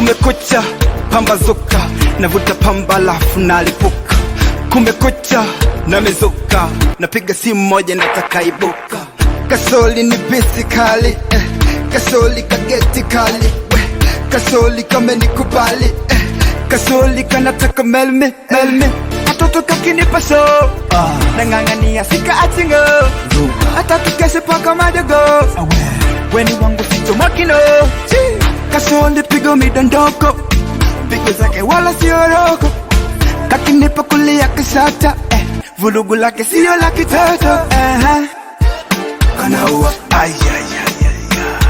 Kumekucha, pambazuka, navuta pamba lafu nalipuka. Kumekucha, namezuka, napiga simu moja nataka ibuka. Kasoli ni bisi kali, kasoli kageti kali, kasoli kamenikubali, kasoli kanataka melme, melme. Katoto kakinipa show, nangangania sika achingo, hata tukeshe paka madogo. Weni wangu sito makino, kasoli pigo midondoko, pigo zake wala siyo roko. Kakinipa kulia kishata, vulugu lake siyo la kitoto. Kanaua,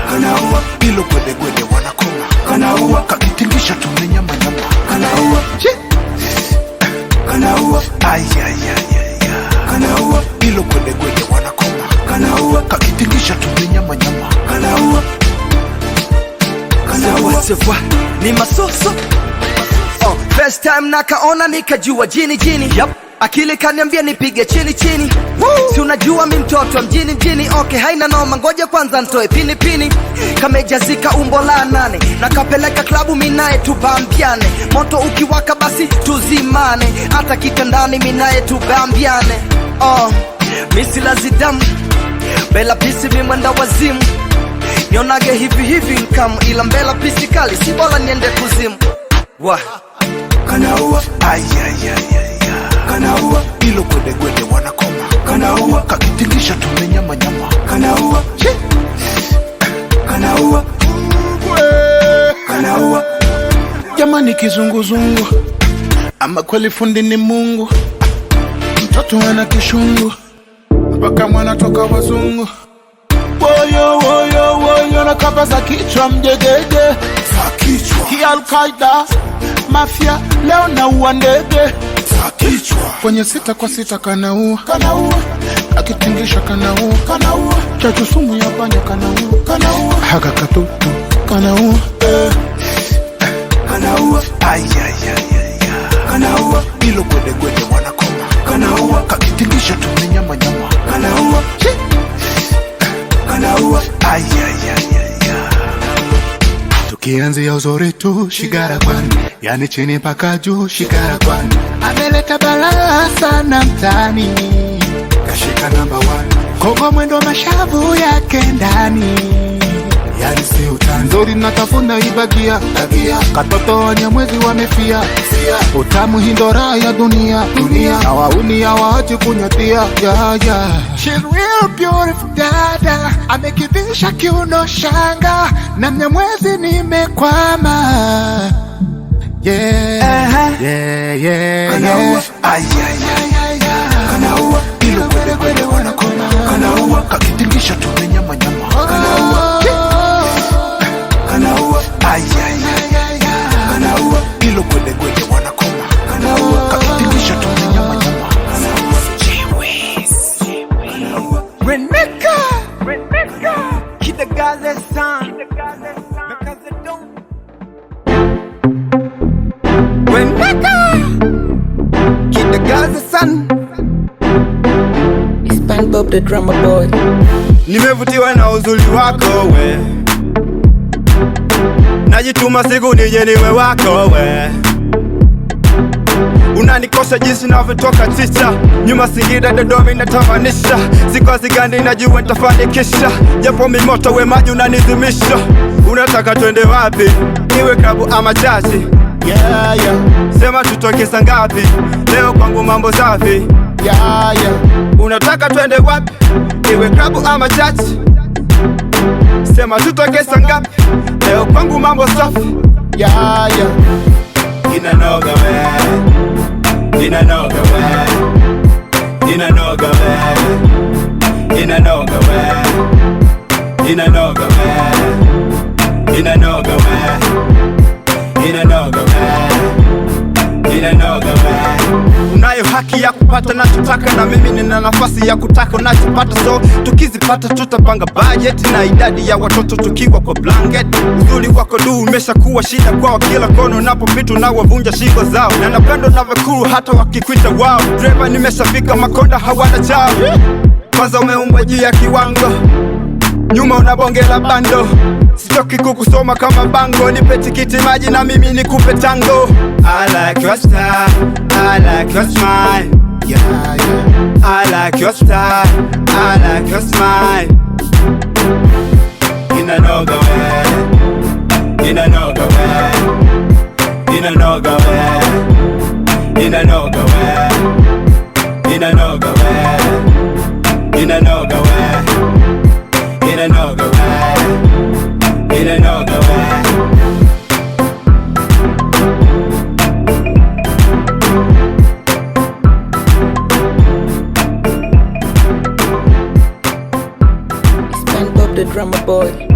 kanaua, ilo gwede gwede wanakoma. Kanaua, kakitingisha tumenyama nyama. Kanaua, kanaua, kanaua, ilo gwede gwede wanakoma. Kanaua, kakitingisha tumenyama nyama. Kanaua, kanaua, sewa ni masoso. First time nakaona nikajua jini jini. Akili kaniambia nipige chini chini. Si unajua mi mtoto mjini mjini. Okay, haina noma, ngoja kwanza ntoe pini pini. Kamejazika umbo la 8, nakapeleka klabu minae tubambiane. Moto ukiwaka basi tuzimane, hata kitandani minae tubambiane. Misi la zidamu, bela pisi mimwenda wazimu. Nionage hivi hivi nkamu, ila mbela pisi kali, si bola niende kuzimu. Kanaua, kanaua, ilo gwede gwede wanakoma. Kanaua, kakitingisha tumenyama nyama. Kanaua, kanaua, kanaua. Jamani kizunguzungu, ama kweli fundi ni Mungu. Mtoto ana kishungu, mpaka mwana toka wazungu. Woyo woyo woyo, nakapa za kichwa mjegege. Za kichwa hii Al-Qaeda, mafia, leo na uandege. Za kichwa kwenye 6 kwa 6 kanaua. Kanaua, akitingisha kanaua. Kanaua, chachu sumu ya panya kanaua. Kanaua, haga katutu kanaua. Kanaua, kanaua, ilo gwede gwede wanakoma. Kanaua, kakitingisha tumenyama nyama. Kanaua, kanaua, tukianzia uzuri tu shigara kwani, yani chini mpaka juu shigara kwani. Ameleta balaa sana mtani, kashika number 1. Kogo mwendo mashavu yake ndani, yani si utani. Nzuri natafuna ibagia, katoto wanyamwezi wamefia. Utamu hindora ya dunia, na wauni ya waachi kunyatia. She's real beautiful dada, amekidhisha kiuno shanga, na mnyamwezi nimekwama. Kanaua, kanaua, ilo gwede gwede wanakoma. Kanaua, kakitingisha tumenyama nyama. Kanaua, kanaua, kanaua, ilo gwede gwede wanakoma. Kanaua, kakitingisha tumenyama nyama. Reneka, keep the Gaza sound, because they don't. Reneka, keep the Gaza sound. It's Pan Bob the drummer boy. Nimevutiwa na uzuri wako we, najituma siku nije niwe wako we. Unanikosha jinsi navyotoka ticha, nyuma Singida Dodoma inatamanisha. Siku zigandi najua nitafanikisha, japo mimoto we maji unanizimisha. Unataka twende wapi? Iwe klabu ama chachi? Sema tutoke saa ngapi? Leo kwangu mambo safi. Unataka twende wapi? Iwe klabu ama chachi? Sema tutoke saa ngapi? Leo kwangu mambo safi. Inanoga we, inanoga we, inanoga we, inanoga we, inanoga we, inanoga we, inanoga we, inanoga we. Unayo haki ya kupata nachotaka, na mimi nina nafasi ya kutaka nachopata. So tukizipata tutapanga budget na idadi ya watoto tukiwa kwa blanket. Uzuri wako du umesha kuwa shida kwao, kila kono napopita na wavunja shingo zao. Na napendo na vekuru hata wakikuita wow. Driver nimeshafika makonda hawana chao. Kwanza umeumbwa juu ya kiwango, nyuma unabongela bando. Sitoki kukusoma kama bango, nipe tikiti maji na mimi nikupe tango. I like your style, I like your smile, Yeah, yeah. I like your style, I like your smile. Inanoga we, inanoga we, inanoga we, inanoga we, inanoga we, inanoga we, inanoga we, inanoga we. Stand up the drummer boy.